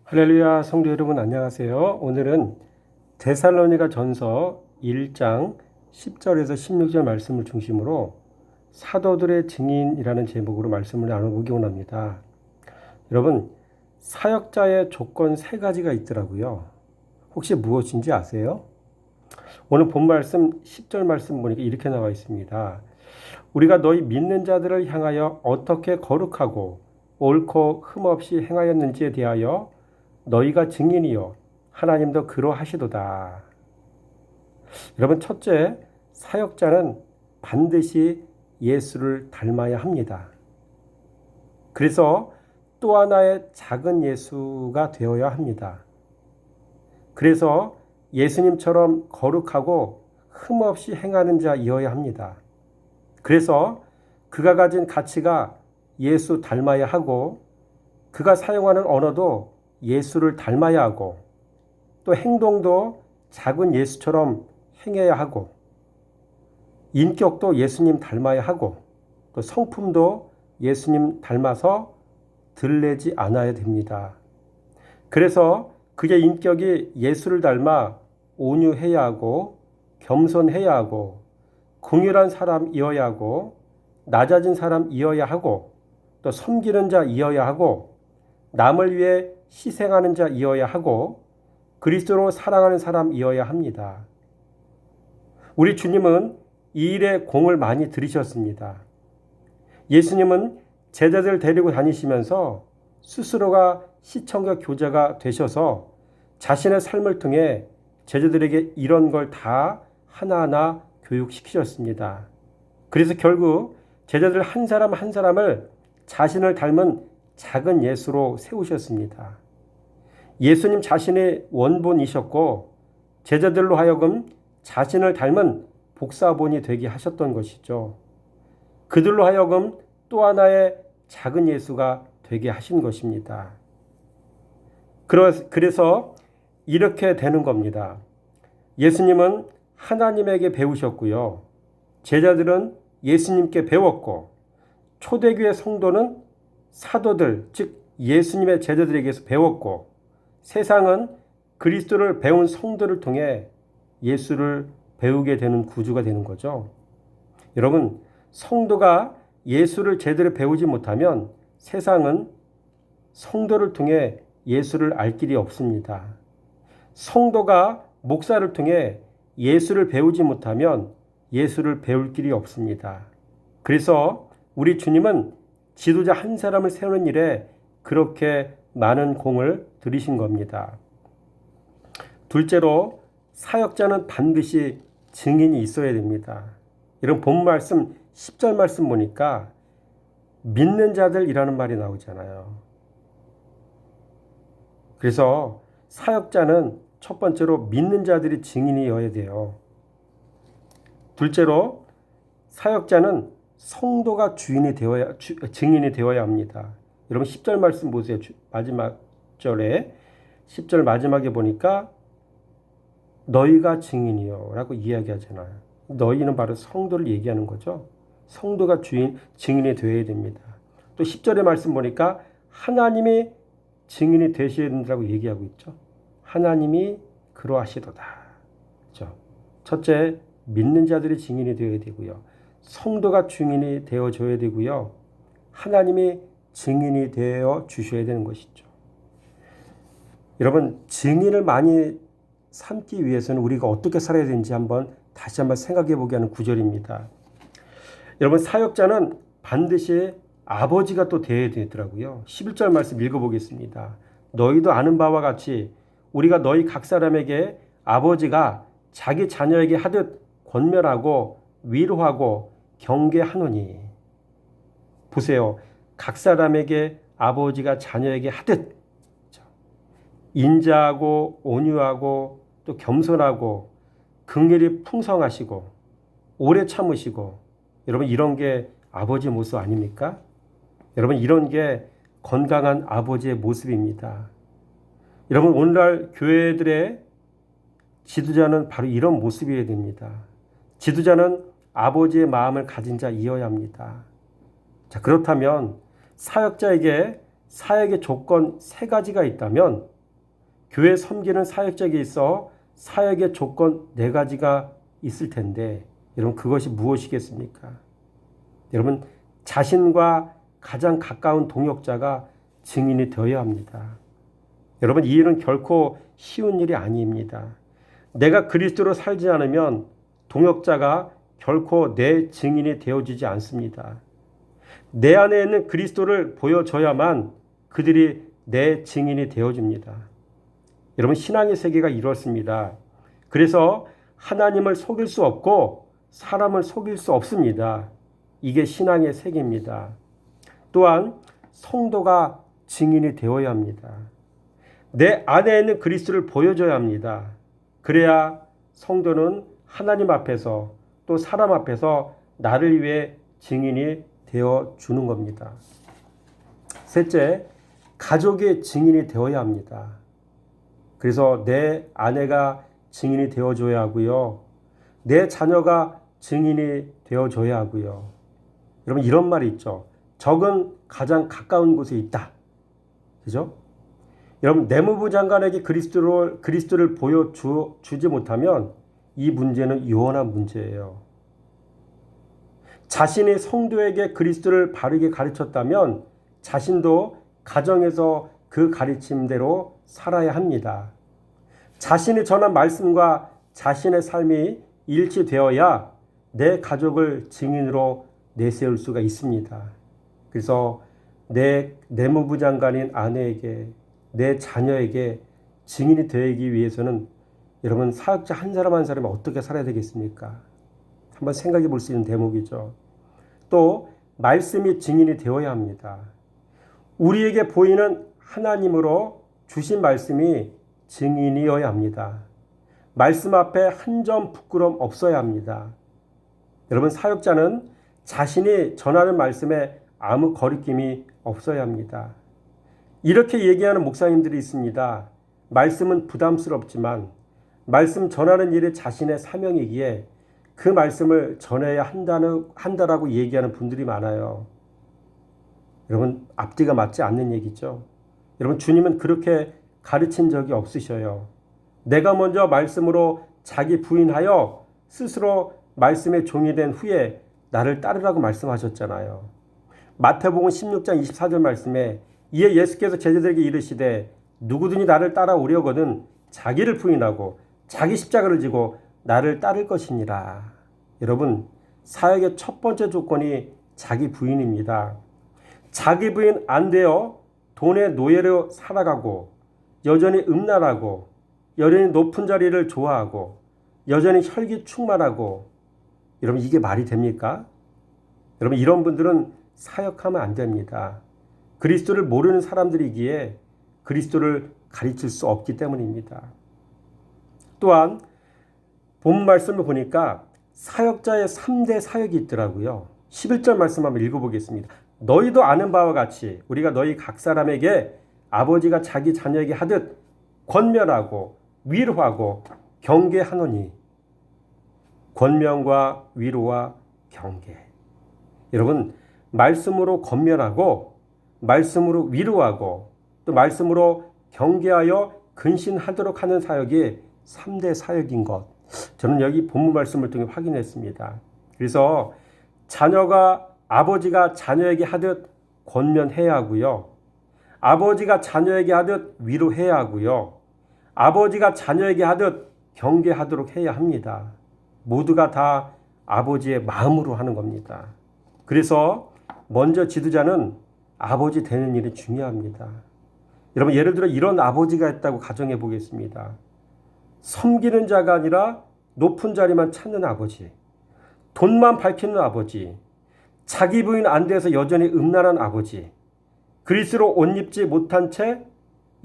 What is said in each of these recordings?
할렐루야 성도 여러분 안녕하세요. 오늘은 데살로니가 전서 1장 10절에서 16절 말씀을 중심으로 사도들의 증인이라는 제목으로 말씀을 나눠보기 원합니다. 여러분, 사역자의 조건 세 가지가 있더라고요. 혹시 무엇인지 아세요? 오늘 본 말씀 10절 말씀 보니까 이렇게 나와 있습니다. 우리가 너희 믿는 자들을 향하여 어떻게 거룩하고 옳고 흠없이 행하였는지에 대하여 너희가 증인이요 하나님도 그러하시도다. 여러분, 첫째, 사역자는 반드시 예수를 닮아야 합니다. 그래서 또 하나의 작은 예수가 되어야 합니다. 그래서 예수님처럼 거룩하고 흠없이 행하는 자이어야 합니다. 그래서 그가 가진 가치가 예수 닮아야 하고, 그가 사용하는 언어도 예수를 닮아야 하고, 또 행동도 작은 예수처럼 행해야 하고, 인격도 예수님 닮아야 하고, 또 성품도 예수님 닮아서 들레지 않아야 됩니다. 그래서 그의 인격이 예수를 닮아 온유해야 하고, 겸손해야 하고, 긍휼한 사람이어야 하고, 낮아진 사람이어야 하고, 또 섬기는 자이어야 하고, 남을 위해 희생하는 자이어야 하고, 그리스도로 사랑하는 사람이어야 합니다. 우리 주님은 이 일에 공을 많이 들이셨습니다. 예수님은 제자들 데리고 다니시면서 스스로가 시청자 교자가 되셔서 자신의 삶을 통해 제자들에게 이런 걸 다 하나하나 교육시키셨습니다. 그래서 결국 제자들 한 사람 한 사람을 자신을 닮은 작은 예수로 세우셨습니다. 예수님 자신의 원본이셨고 제자들로 하여금 자신을 닮은 복사본이 되게 하셨던 것이죠. 그들로 하여금 또 하나의 작은 예수가 되게 하신 것입니다. 그래서 이렇게 되는 겁니다. 예수님은 하나님에게 배우셨고요. 제자들은 예수님께 배웠고, 초대교회 성도는 사도들, 즉 예수님의 제자들에게서 배웠고, 세상은 그리스도를 배운 성도를 통해 예수를 배우게 되는 구조가 되는 거죠. 여러분, 성도가 예수를 제대로 배우지 못하면 세상은 성도를 통해 예수를 알 길이 없습니다. 성도가 목사를 통해 예수를 배우지 못하면 예수를 배울 길이 없습니다. 그래서 우리 주님은 지도자 한 사람을 세우는 일에 그렇게 많은 공을 들이신 겁니다. 둘째로, 사역자는 반드시 증인이 있어야 됩니다. 이런 본 말씀 10절 말씀 보니까 믿는 자들이라는 말이 나오잖아요. 그래서 사역자는 첫 번째로 믿는 자들이 증인이어야 돼요. 둘째로, 사역자는 성도가 증인이 되어야 합니다. 여러분 10절 말씀 보세요. 마지막 절에 10절 마지막에 보니까 너희가 증인이요 라고 이야기하잖아요. 너희는 바로 성도를 얘기하는 거죠. 성도가 증인이 되어야 됩니다. 또 10절의 말씀 보니까 하나님이 증인이 되셔야 된다고 얘기하고 있죠. 하나님이 그러하시도다. 그렇죠? 첫째, 믿는 자들이 증인이 되어야 되고요. 성도가 증인이 되어줘야 되고요. 하나님이 증인이 되어 주셔야 되는 것이죠. 여러분, 증인을 많이 삼기 위해서는 우리가 어떻게 살아야 되는지 다시 한번 생각해 보게 하는 구절입니다. 여러분, 사역자는 반드시 아버지가 또 되어야 되더라고요. 11절 말씀 읽어보겠습니다. 너희도 아는 바와 같이 우리가 너희 각 사람에게 아버지가 자기 자녀에게 하듯 권면하고 위로하고 경계하노니. 보세요. 각 사람에게 아버지가 자녀에게 하듯 인자하고 온유하고 또 겸손하고 긍휼이 풍성하시고 오래 참으시고, 여러분 이런 게 아버지 모습 아닙니까? 여러분 이런 게 건강한 아버지의 모습입니다. 여러분 오늘날 교회들의 지도자는 바로 이런 모습이어야 됩니다. 지도자는 아버지의 마음을 가진 자이어야 합니다. 자, 그렇다면 사역자에게 사역의 조건 세 가지가 있다면 교회 섬기는 사역자에게 있어 사역의 조건 4가지가 있을 텐데 여러분 그것이 무엇이겠습니까? 여러분 자신과 가장 가까운 동역자가 증인이 되어야 합니다. 여러분 이 일은 결코 쉬운 일이 아닙니다. 내가 그리스도로 살지 않으면 동역자가 결코 내 증인이 되어지지 않습니다. 내 안에 있는 그리스도를 보여줘야만 그들이 내 증인이 되어집니다. 여러분 신앙의 세계가 이렇습니다. 그래서 하나님을 속일 수 없고 사람을 속일 수 없습니다. 이게 신앙의 세계입니다. 또한 성도가 증인이 되어야 합니다. 내 안에 있는 그리스도를 보여줘야 합니다. 그래야 성도는 하나님 앞에서 또 사람 앞에서 나를 위해 증인이 되어주는 겁니다. 셋째, 가족의 증인이 되어야 합니다. 그래서 내 아내가 증인이 되어줘야 하고요. 내 자녀가 증인이 되어줘야 하고요. 여러분 이런 말이 있죠. 적은 가장 가까운 곳에 있다. 그죠? 여러분 내무부 장관에게 그리스도를 보여주지 못하면 이 문제는 요원한 문제예요. 자신이 성도에게 그리스도를 바르게 가르쳤다면 자신도 가정에서 그 가르침대로 살아야 합니다. 자신이 전한 말씀과 자신의 삶이 일치되어야 내 가족을 증인으로 내세울 수가 있습니다. 그래서 내 내무부 장관인 아내에게 내 자녀에게 증인이 되기 위해서는 여러분 사역자 한 사람 한 사람이 어떻게 살아야 되겠습니까? 한번 생각해 볼 수 있는 대목이죠. 또 말씀이 증인이 되어야 합니다. 우리에게 보이는 하나님으로 주신 말씀이 증인이어야 합니다. 말씀 앞에 한 점 부끄럼 없어야 합니다. 여러분 사역자는 자신이 전하는 말씀에 아무 거리낌이 없어야 합니다. 이렇게 얘기하는 목사님들이 있습니다. 말씀은 부담스럽지만 말씀 전하는 일이 자신의 사명이기에 그 말씀을 전해야 한다라고 얘기하는 분들이 많아요. 여러분 앞뒤가 맞지 않는 얘기죠. 여러분 주님은 그렇게 가르친 적이 없으셔요. 내가 먼저 말씀으로 자기 부인하여 스스로 말씀의 종이 된 후에 나를 따르라고 말씀하셨잖아요. 마태복음 16장 24절 말씀에 이에 예수께서 제자들에게 이르시되 누구든지 나를 따라오려거든 자기를 부인하고 자기 십자가를 지고 나를 따를 것이니라. 여러분 사역의 첫 번째 조건이 자기 부인입니다. 자기 부인 안 되어 돈의 노예로 살아가고 여전히 음란하고 여전히 높은 자리를 좋아하고 여전히 혈기 충만하고 여러분 이게 말이 됩니까? 여러분 이런 분들은 사역하면 안 됩니다. 그리스도를 모르는 사람들이기에 그리스도를 가르칠 수 없기 때문입니다. 또한 본 말씀을 보니까 사역자의 3대 사역이 있더라고요. 11절 말씀 한번 읽어보겠습니다. 너희도 아는 바와 같이 우리가 너희 각 사람에게 아버지가 자기 자녀에게 하듯 권면하고 위로하고 경계하노니. 권면과 위로와 경계. 여러분 말씀으로 권면하고 말씀으로 위로하고 또 말씀으로 경계하여 근신하도록 하는 사역이 3대 사역인 것. 저는 여기 본문 말씀을 통해 확인했습니다. 그래서 아버지가 자녀에게 하듯 권면해야 하고요. 아버지가 자녀에게 하듯 위로해야 하고요. 아버지가 자녀에게 하듯 경계하도록 해야 합니다. 모두가 다 아버지의 마음으로 하는 겁니다. 그래서 먼저 지도자는 아버지 되는 일이 중요합니다. 여러분 예를 들어 이런 아버지가 있다고 가정해 보겠습니다. 섬기는 자가 아니라 높은 자리만 찾는 아버지, 돈만 밝히는 아버지, 자기 부인 안 돼서 여전히 음란한 아버지, 그리스도로 옷 입지 못한 채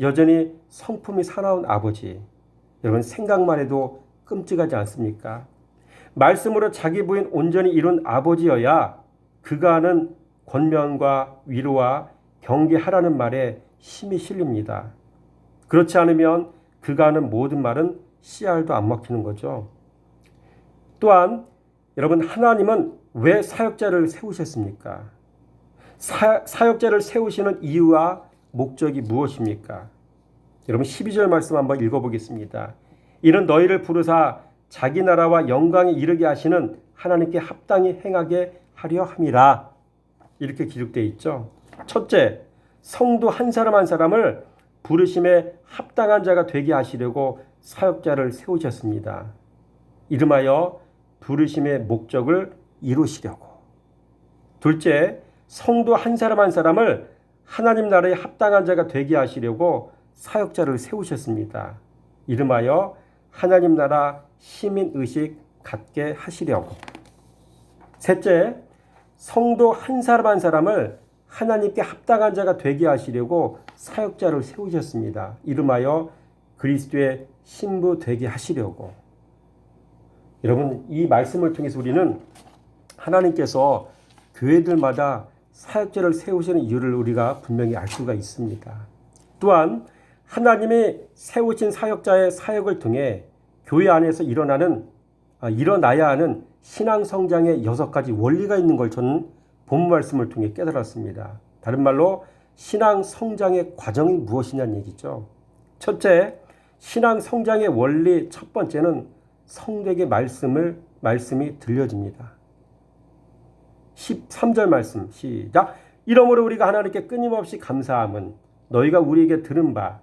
여전히 성품이 사나운 아버지. 여러분 생각만 해도 끔찍하지 않습니까? 말씀으로 자기 부인 온전히 이룬 아버지여야 그가 하는 권면과 위로와 경계하라는 말에 힘이 실립니다. 그렇지 않으면 그가 하는 모든 말은 씨알도 안 먹히는 거죠. 또한 여러분 하나님은 왜 사역자를 세우셨습니까? 사역자를 세우시는 이유와 목적이 무엇입니까? 여러분 12절 말씀 한번 읽어보겠습니다. 이는 너희를 부르사 자기 나라와 영광에 이르게 하시는 하나님께 합당히 행하게 하려 함이라. 이렇게 기록되어 있죠. 첫째, 성도 한 사람 한 사람을 부르심에 합당한 자가 되게 하시려고 사역자를 세우셨습니다. 이름하여 부르심의 목적을 이루시려고. 둘째, 성도 한 사람 한 사람을 하나님 나라에 합당한 자가 되게 하시려고 사역자를 세우셨습니다. 이름하여 하나님 나라 시민의식 갖게 하시려고. 셋째, 성도 한 사람 한 사람을 하나님께 합당한 자가 되게 하시려고 사역자를 세우셨습니다. 이름하여 그리스도의 신부 되게 하시려고. 여러분, 이 말씀을 통해서 우리는 하나님께서 교회들마다 사역자를 세우시는 이유를 우리가 분명히 알 수가 있습니다. 또한 하나님이 세우신 사역자의 사역을 통해 교회 안에서 일어나야 하는 신앙 성장의 6가지 원리가 있는 걸 저는 본문 말씀을 통해 깨달았습니다. 다른 말로 신앙 성장의 과정이 무엇이냐는 얘기죠. 첫째, 신앙 성장의 원리 첫 번째는 성도에게 말씀이 들려집니다. 13절 말씀 시작. 이러므로 우리가 하나님께 끊임없이 감사함은 너희가 우리에게 들은 바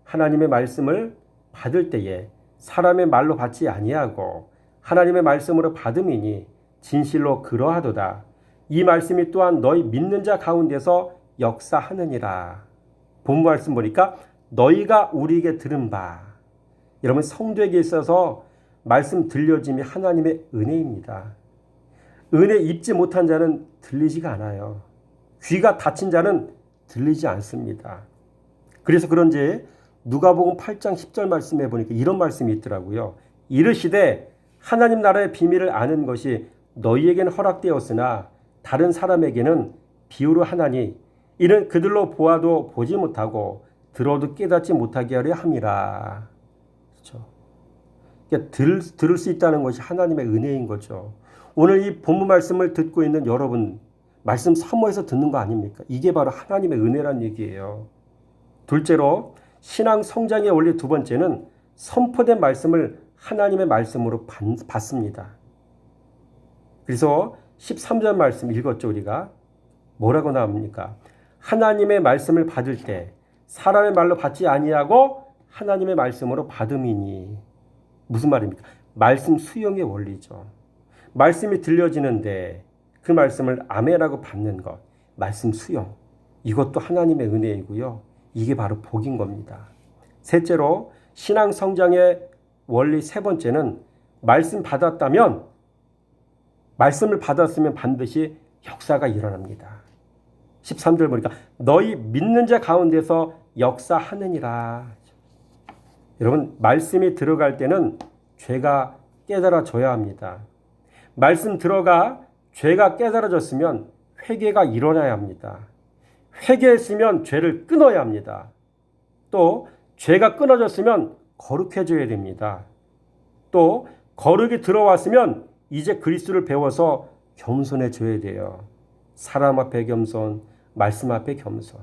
하나님의 말씀을 받을 때에 사람의 말로 받지 아니하고 하나님의 말씀으로 받음이니 진실로 그러하도다. 이 말씀이 또한 너희 믿는 자 가운데서 역사하느니라. 본문 말씀 보니까 너희가 우리에게 들은 바. 여러분, 성도에게 있어서 말씀 들려짐이 하나님의 은혜입니다. 은혜 입지 못한 자는 들리지가 않아요. 귀가 닫힌 자는 들리지 않습니다. 그래서 그런지 누가복음 8장 10절 말씀에 보니까 이런 말씀이 있더라고요. 이르시되 하나님 나라의 비밀을 아는 것이 너희에게는 허락되었으나 다른 사람에게는 비유로 하나니 이는 그들로 보아도 보지 못하고 들어도 깨닫지 못하게 하려 함이라. 그렇죠? 그러니까 들을 수 있다는 것이 하나님의 은혜인 거죠. 오늘 이 본문 말씀을 듣고 있는 여러분, 말씀 사모해서 듣는 거 아닙니까? 이게 바로 하나님의 은혜란 얘기예요. 둘째로 신앙 성장의 원리 두 번째는 선포된 말씀을 하나님의 말씀으로 받습니다. 그래서 13절 말씀 읽었죠, 우리가. 뭐라고 나옵니까? 하나님의 말씀을 받을 때 사람의 말로 받지 아니하고 하나님의 말씀으로 받음이니. 무슨 말입니까? 말씀 수용의 원리죠. 말씀이 들려지는데 그 말씀을 아멘하고 받는 것, 말씀 수용. 이것도 하나님의 은혜이고요. 이게 바로 복인 겁니다. 셋째로 신앙 성장의 원리 세 번째는 말씀을 받았으면 반드시 역사가 일어납니다. 13절 보니까 너희 믿는 자 가운데서 역사하느니라. 여러분, 말씀이 들어갈 때는 죄가 깨달아져야 합니다. 말씀 들어가 죄가 깨달아졌으면 회개가 일어나야 합니다. 회개했으면 죄를 끊어야 합니다. 또 죄가 끊어졌으면 거룩해져야 됩니다. 또 거룩이 들어왔으면 이제 그리스도를 배워서 겸손해져야 돼요. 사람 앞에 겸손, 말씀 앞에 겸손.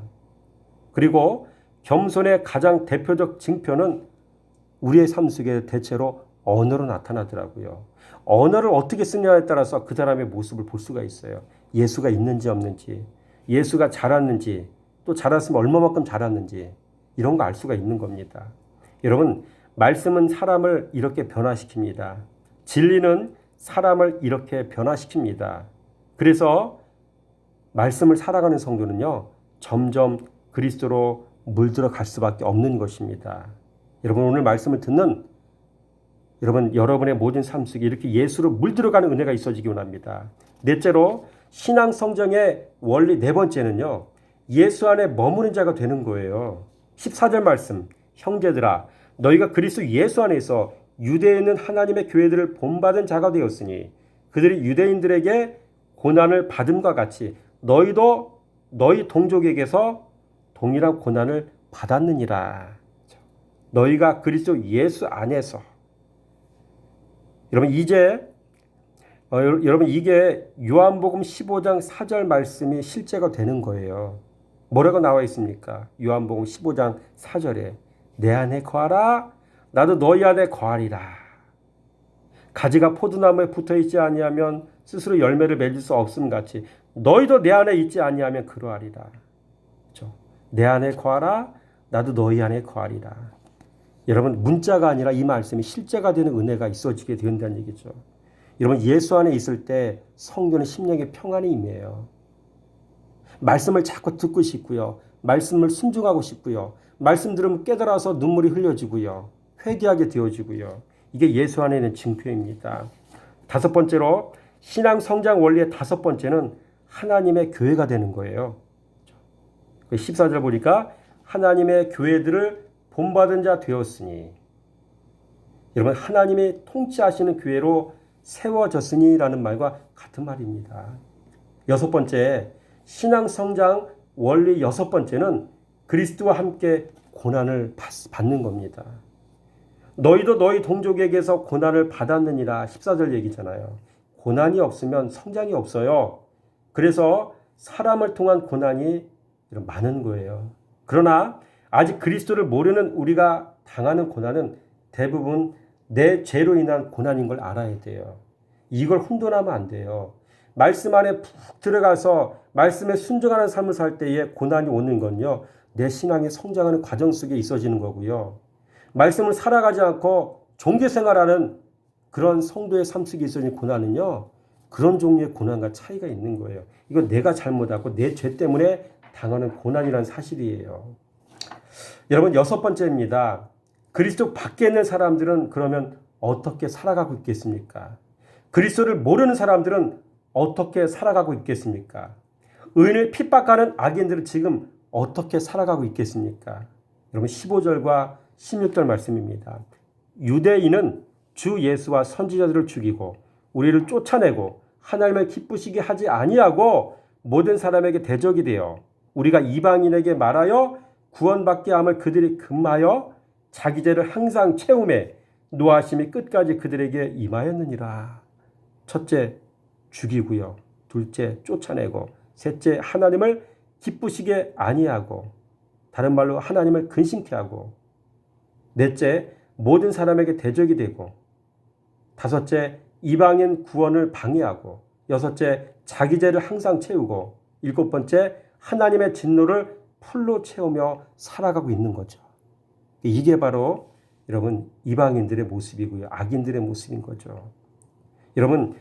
그리고 겸손의 가장 대표적 징표는 우리의 삶 속에 대체로 언어로 나타나더라고요. 언어를 어떻게 쓰냐에 따라서 그 사람의 모습을 볼 수가 있어요. 예수가 있는지 없는지, 예수가 자랐는지, 또 자랐으면 얼마만큼 자랐는지 이런 거 알 수가 있는 겁니다. 여러분, 말씀은 사람을 이렇게 변화시킵니다. 진리는 사람을 이렇게 변화시킵니다. 그래서 말씀을 살아가는 성도는요, 점점 그리스도로 물들어 갈 수밖에 없는 것입니다. 여러분, 오늘 말씀을 듣는 여러분의 모든 삶 속에 이렇게 예수로 물들어가는 은혜가 있어지기 원합니다. 넷째로 신앙 성장의 원리 네 번째는요, 예수 안에 머무는 자가 되는 거예요. 14절 말씀, 형제들아 너희가 그리스도 예수 안에서 유대에 있는 하나님의 교회들을 본받은 자가 되었으니 그들이 유대인들에게 고난을 받음과 같이 너희도 너희 동족에게서 동일한 고난을 받았느니라. 너희가 그리스도 예수 안에서. 여러분, 이게 요한복음 15장 4절 말씀이 실제가 되는 거예요. 뭐라고 나와 있습니까? 요한복음 15장 4절에 내 안에 거하라. 나도 너희 안에 거하리라. 가지가 포도나무에 붙어있지 아니하면 스스로 열매를 맺을 수 없음 같이 너희도 내 안에 있지 아니하면 그러하리라. 그렇죠? 내 안에 거하라. 나도 너희 안에 거하리라. 여러분 문자가 아니라 이 말씀이 실제가 되는 은혜가 있어지게 된다는 얘기죠. 여러분 예수 안에 있을 때 성도는 심령의 평안이 임해요. 말씀을 자꾸 듣고 싶고요. 말씀을 순종하고 싶고요. 말씀 들으면 깨달아서 눈물이 흘려지고요. 회개하게 되어지고요. 이게 예수 안에 있는 징표입니다. 다섯 번째로 신앙 성장 원리의 다섯 번째는 하나님의 교회가 되는 거예요. 14절 보니까 하나님의 교회들을 본받은 자 되었으니 여러분 하나님이 통치하시는 교회로 세워졌으니 라는 말과 같은 말입니다. 여섯 번째 신앙 성장 원리 여섯 번째는 그리스도와 함께 고난을 받는 겁니다. 너희도 너희 동족에게서 고난을 받았느니라 14절 얘기잖아요. 고난이 없으면 성장이 없어요. 그래서 사람을 통한 고난이 많은 거예요. 그러나 아직 그리스도를 모르는 우리가 당하는 고난은 대부분 내 죄로 인한 고난인 걸 알아야 돼요. 이걸 혼돈하면 안 돼요. 말씀 안에 푹 들어가서 말씀에 순종하는 삶을 살 때에 고난이 오는 건요. 내 신앙이 성장하는 과정 속에 있어지는 거고요. 말씀을 살아가지 않고 종교생활하는 그런 성도의 삶 속에 있어지는 고난은요. 그런 종류의 고난과 차이가 있는 거예요. 이거 내가 잘못하고 내 죄 때문에 당하는 고난이라는 사실이에요. 여러분 여섯 번째입니다. 그리스도 밖에 있는 사람들은 그러면 어떻게 살아가고 있겠습니까? 그리스도를 모르는 사람들은 어떻게 살아가고 있겠습니까? 의인을 핍박하는 악인들은 지금 어떻게 살아가고 있겠습니까? 여러분 15절과 16절 말씀입니다. 유대인은 주 예수와 선지자들을 죽이고 우리를 쫓아내고 하나님을 기쁘시게 하지 아니하고 모든 사람에게 대적이 되어 우리가 이방인에게 말하여 구원받게 함을 그들이 금하여 자기 죄를 항상 채우매 노하심이 끝까지 그들에게 임하였느니라. 첫째 죽이고요. 둘째 쫓아내고 셋째 하나님을 기쁘시게 아니하고 다른 말로 하나님을 근심케 하고 넷째 모든 사람에게 대적이 되고 다섯째 이방인 구원을 방해하고 여섯째 자기 죄를 항상 채우고 일곱 번째 하나님의 진노를 풀로 채우며 살아가고 있는 거죠. 이게 바로 여러분 이방인들의 모습이고요. 악인들의 모습인 거죠. 여러분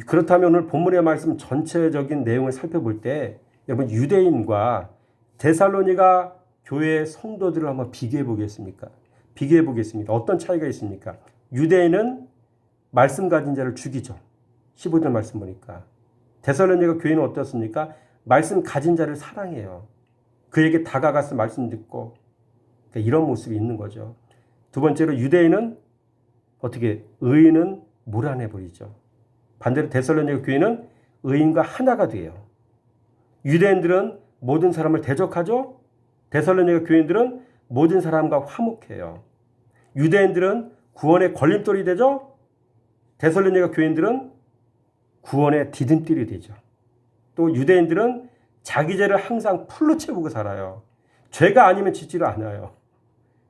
그렇다면 오늘 본문의 말씀 전체적인 내용을 살펴볼 때 여러분 유대인과 데살로니가 교회의 성도들을 한번 비교해 보겠습니까? 비교해 보겠습니다. 어떤 차이가 있습니까? 유대인은 말씀 가진 자를 죽이죠. 15절 말씀 보니까. 데살로니가 교회는 어떻습니까? 말씀 가진 자를 사랑해요. 그에게 다가가서 말씀 듣고 그러니까 이런 모습이 있는 거죠. 두 번째로 유대인은 어떻게 의인은 몰아내 버리죠. 반대로 데살로니가 교회는 의인과 하나가 돼요. 유대인들은 모든 사람을 대적하죠. 데살로니가 교인들은 모든 사람과 화목해요. 유대인들은 구원의 걸림돌이 되죠. 데살로니가 교인들은 구원의 디딤돌이 되죠. 또 유대인들은 자기 죄를 항상 풀로 채우고 살아요. 죄가 아니면 짓지를 않아요.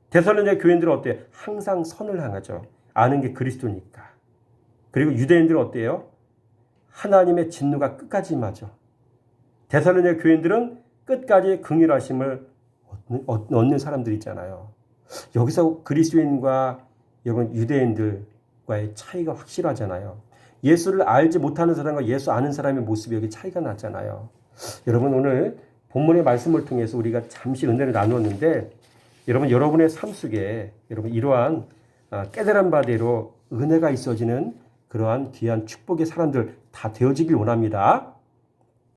데살로니가 교인들은 어때요? 항상 선을 향하죠. 아는 게 그리스도니까. 그리고 유대인들은 어때요? 하나님의 진노가 끝까지 임하죠. 데살로니가 교인들은 끝까지 긍휼하심을 얻는 사람들 있잖아요. 여기서 그리스도인과 여러분 유대인들과의 차이가 확실하잖아요. 예수를 알지 못하는 사람과 예수 아는 사람의 모습이 여기 차이가 나잖아요. 여러분 오늘 본문의 말씀을 통해서 우리가 잠시 은혜를 나누었는데 여러분의 삶 속에 여러분 이러한 깨달은 바대로 은혜가 있어지는 그러한 귀한 축복의 사람들 다 되어지길 원합니다.